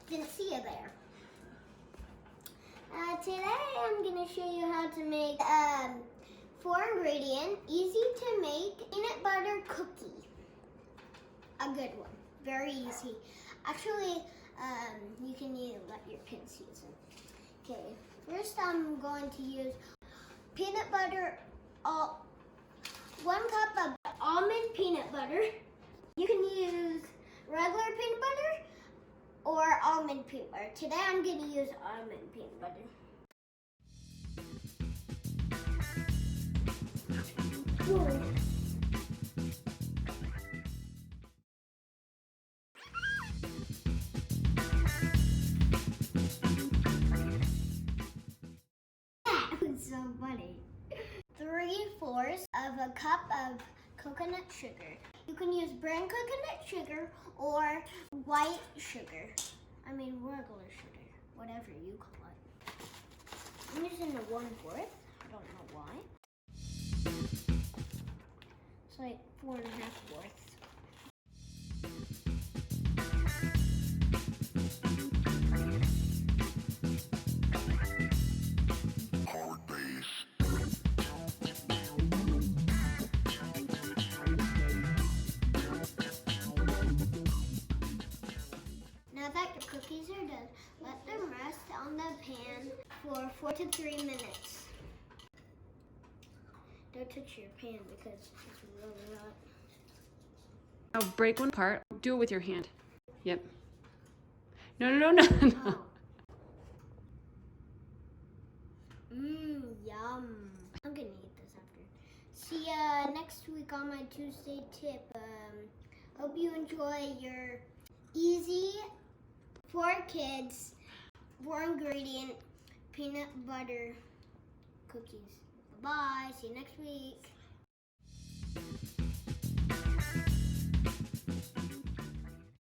Didn't see you there. Today I'm going to show you how to make 4-ingredient, easy to make peanut butter cookie. A good one. Very easy. Actually, you can let your kids use it. Okay, first I'm going to use peanut butter, 1 cup of almond peanut butter. You can use regular peanut butter or almond peanut butter. Today I'm going to use almond peanut butter. Ooh. That was so funny. 3/4 of a cup of coconut sugar. You can use brown coconut sugar or white sugar. I mean regular sugar, whatever you call it. I'm using the 1/4. I don't know why. It's like 4 1/2 fourths. Now that your cookies are done, let them rest on the pan for 4 to 3 minutes. Don't touch your pan because it's really hot. Now break one part. Do it with your hand. Yep. No. Oh. Yum. I'm gonna eat this after. See ya next week on my Tuesday tip. Hope you enjoy your easy for kids 4-ingredient peanut butter cookies. Bye-bye. See you next week.